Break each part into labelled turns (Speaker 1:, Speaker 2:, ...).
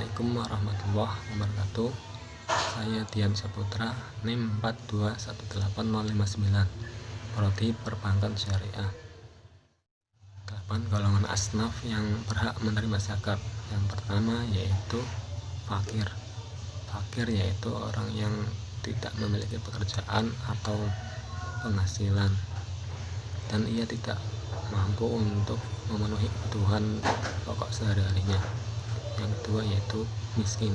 Speaker 1: Assalamualaikum warahmatullahi wabarakatuh. Saya Dian Saputra, NIM 4218059, Prodi Perbankan Syariah. 8 golongan asnaf yang berhak menerima zakat. Yang pertama yaitu fakir. Fakir yaitu orang yang tidak memiliki pekerjaan atau penghasilan dan ia tidak mampu untuk memenuhi kebutuhan pokok sehari-harinya. Yang kedua yaitu miskin.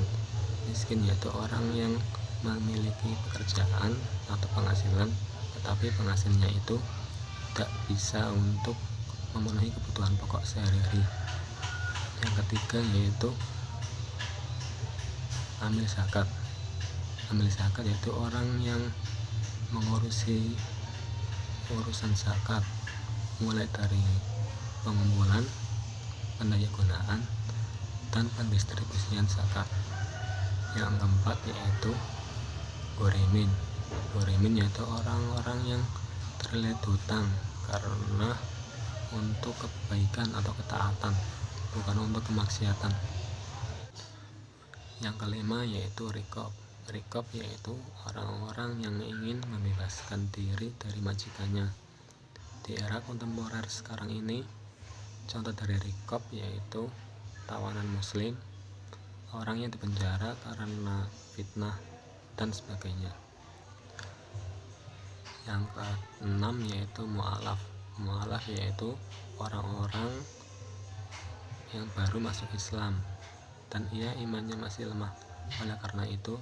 Speaker 1: Miskin yaitu orang yang memiliki pekerjaan atau penghasilan, tetapi penghasilannya itu tidak bisa untuk memenuhi kebutuhan pokok sehari-hari. Yang ketiga yaitu amil zakat. Amil zakat yaitu orang yang mengurusi urusan zakat, mulai dari pengumpulan, pendayagunaan, dan pendistribusian zakat. Yang keempat yaitu ghorimin. Ghorimin yaitu orang-orang yang terlilit hutang karena untuk kebaikan atau ketaatan, bukan untuk kemaksiatan. Yang kelima yaitu riqab. Riqab yaitu orang-orang yang ingin membebaskan diri dari majikannya. Di era kontemporer sekarang ini, contoh dari riqab yaitu tawanan muslim, orang yang dipenjara karena fitnah, dan sebagainya. Yang keenam yaitu mu'alaf. Mu'alaf yaitu orang-orang yang baru masuk Islam dan ia imannya masih lemah. Oleh karena itu,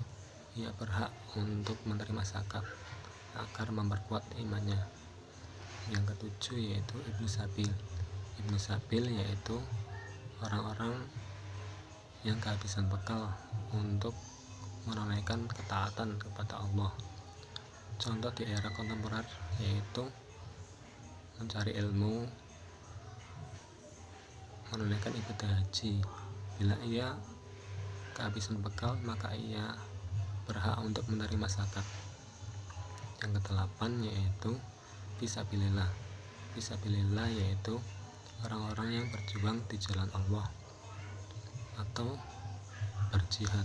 Speaker 1: ia berhak untuk menerima zakat agar memperkuat imannya. Yang ketujuh yaitu ibnu sabil. Ibnu sabil yaitu orang-orang yang kehabisan bekal untuk menunaikan ketaatan kepada Allah. Contoh di era kontemporer yaitu mencari ilmu, menunaikan ibadah haji. Bila ia kehabisan bekal, maka ia berhak untuk menerima zakat. Yang kedelapan yaitu fisabilillah. Fisabilillah yaitu orang-orang yang berjuang di jalan Allah atau berjihad.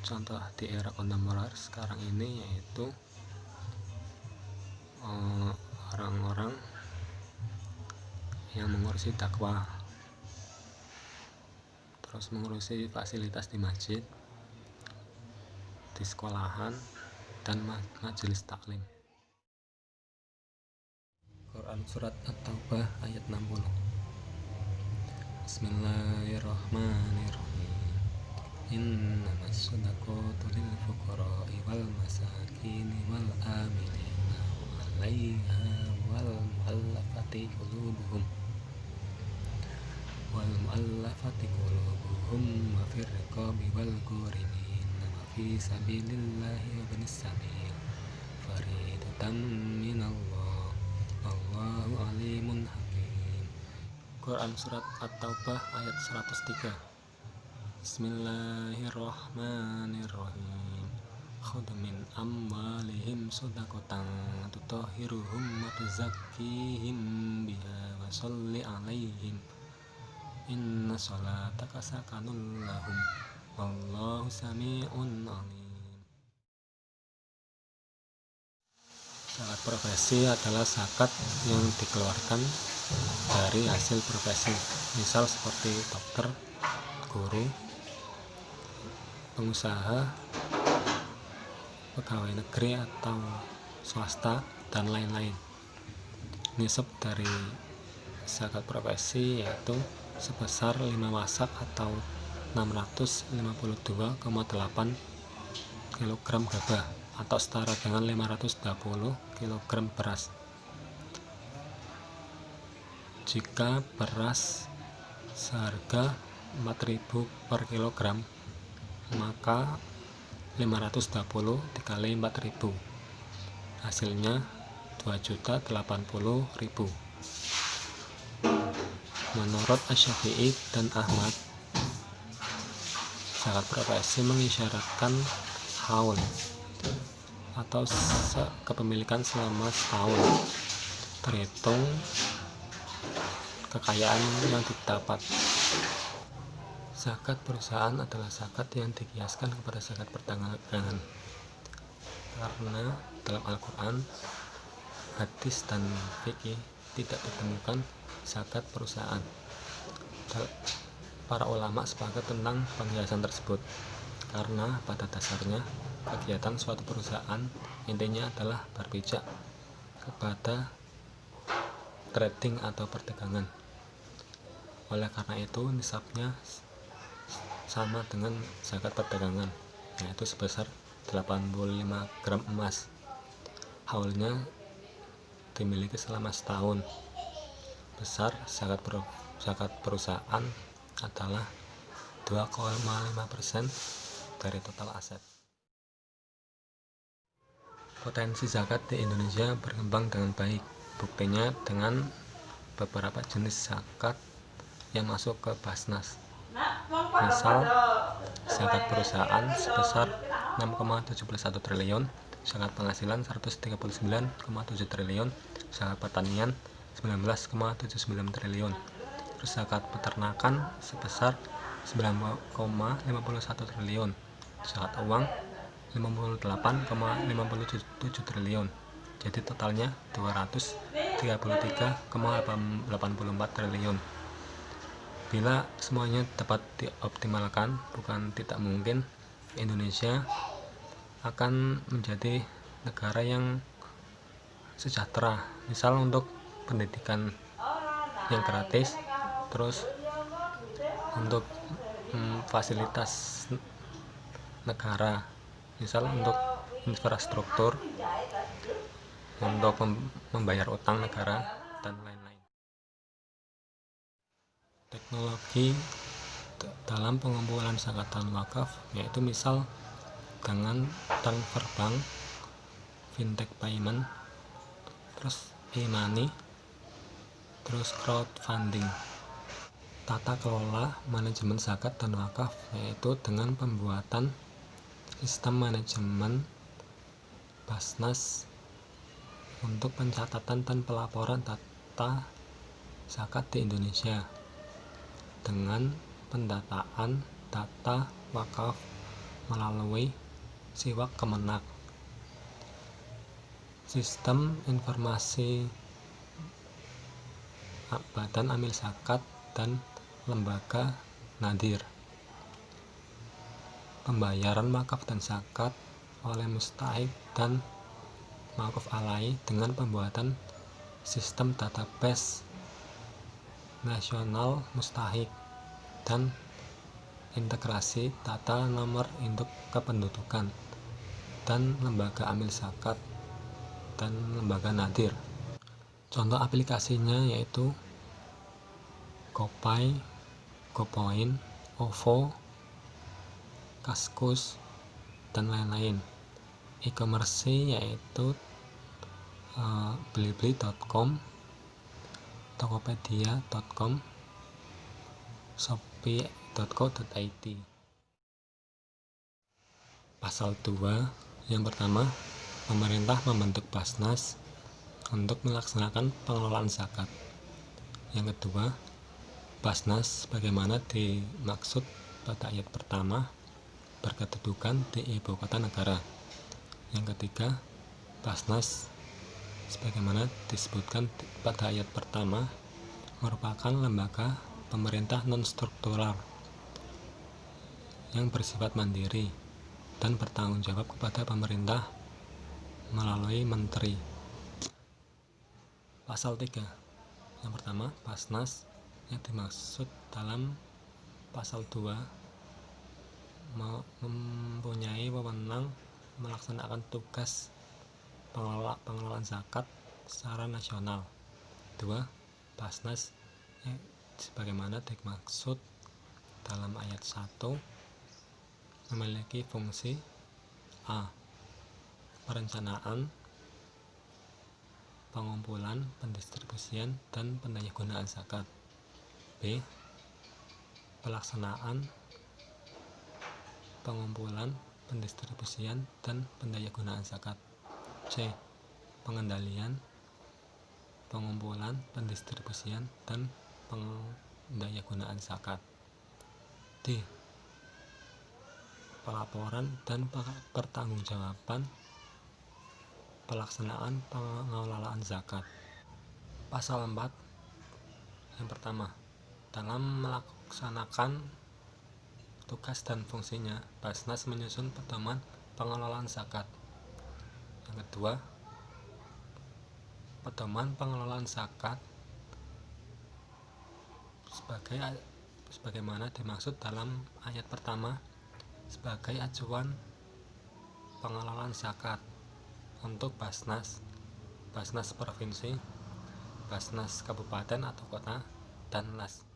Speaker 1: Contoh di era kontemporer sekarang ini yaitu orang-orang yang mengurusi dakwah, terus mengurusi fasilitas di masjid, di sekolahan, dan majelis taklim. Quran Surat At-Taubah ayat 60. Bismillahirrahmanirrahim. Innamas shadaqatu lil fuqara'i wal masakini wal amilina 'alaiha wal mu'allafati qulubuhum wa fir riqabi wal gharimin wa fi sabilillahi wa ibnis sabil faridatan minallah wallahu alimun hakim. Quran Surat At-Taubah ayat 103. Bismillahirrahmanirrahim. Khudh min amwalihim shadaqatan tutahhiruhum wa tuzakkihim biha wa sholli 'alaihim inna sholataka sakanun lahum wallahu sami'un 'alim. Zakat profesi adalah zakat yang dikeluarkan dari hasil profesi, misal seperti dokter, guru, pengusaha, pegawai negeri atau swasta, dan lain-lain. Nisab dari zakat profesi yaitu sebesar 5 wasak atau 652,8 kg gabah atau setara dengan 520 kg beras. Jika beras seharga 4.000 per kilogram, maka 520 dikali 4.000 hasilnya 2.080.000. Menurut Asy-Syafi'i dan Ahmad, zakat profesi mengisyaratkan haul atau kepemilikan selama setahun, terhitung kekayaan yang didapat. Zakat perusahaan adalah zakat yang dikiaskan kepada zakat perdagangan, karena dalam Al-Quran, hadis, dan fikih tidak ditemukan zakat perusahaan. Para ulama sepakat tentang pengkiasan tersebut, karena pada dasarnya kegiatan suatu perusahaan intinya adalah berpijak kepada trading atau perdagangan. Oleh karena itu, nisabnya sama dengan zakat perdagangan, yaitu sebesar 85 gram emas. Haulnya dimiliki selama setahun. Besar zakat perusahaan adalah 2,5% dari total aset. Potensi zakat di Indonesia berkembang dengan baik. Buktinya dengan beberapa jenis zakat yang masuk ke Basnas. Misal, zakat perusahaan sebesar 6,71 triliun, zakat penghasilan 139,7 triliun, zakat pertanian 19,79 triliun, terus zakat peternakan sebesar 9,51 triliun, zakat uang 58,57 triliun. Jadi totalnya 233,84 triliun. Bila semuanya dapat dioptimalkan, bukan tidak mungkin Indonesia akan menjadi negara yang sejahtera. Misal untuk pendidikan yang gratis, terus untuk fasilitas negara, misal untuk infrastruktur, untuk membayar utang negara, dan lain-lain. Teknologi dalam pengumpulan zakat dan wakaf yaitu misal dengan transfer bank, fintech payment, terus e-money, terus crowdfunding. Tata kelola manajemen zakat dan wakaf yaitu dengan pembuatan sistem manajemen Basnas untuk pencatatan dan pelaporan data zakat di Indonesia, dengan pendataan data wakaf melalui Siwak Kemenak, sistem informasi Badan Amil Zakat dan lembaga nadir, pembayaran wakaf dan zakat oleh mustahik dan mauquf alai dengan pembuatan sistem database nasional mustahik dan integrasi data nomor induk kependudukan dan lembaga amil zakat dan lembaga nadir. Contoh aplikasinya yaitu GoPay, GoPoint, OVO, Kaskus, dan lain-lain. E-commerce yaitu blibli.com, tokopedia.com, shopee.co.id. Pasal 2 yang pertama, pemerintah membentuk Basnas untuk melaksanakan pengelolaan zakat. Yang kedua, Basnas bagaimana dimaksud pada ayat pertama berkedudukan di ibu kota negara. Yang ketiga, Basnas sebagaimana disebutkan pada ayat pertama merupakan lembaga pemerintah non-struktural yang bersifat mandiri dan bertanggung jawab kepada pemerintah melalui menteri. Pasal 3 yang pertama, Basnas yang dimaksud dalam pasal 2 mempunyai wewenang melaksanakan tugas pengelolaan zakat secara nasional. 2. Basnas sebagaimana dimaksud dalam ayat 1 memiliki fungsi A. Perencanaan, pengumpulan, pendistribusian, dan pendayagunaan zakat. B. Pelaksanaan, pengumpulan, pendistribusian, dan pendayagunaan zakat. C. Pengendalian, pengumpulan, pendistribusian, dan pendayagunaan zakat. D. Pelaporan dan pertanggungjawaban pelaksanaan pengelolaan zakat. Pasal 4. Yang pertama, dalam melaksanakan tugas dan fungsinya, Basnas menyusun pedoman pengelolaan zakat. Yang kedua, pedoman pengelolaan zakat sebagaimana dimaksud dalam ayat pertama sebagai acuan pengelolaan zakat untuk Basnas provinsi, Basnas kabupaten atau kota, dan LAS.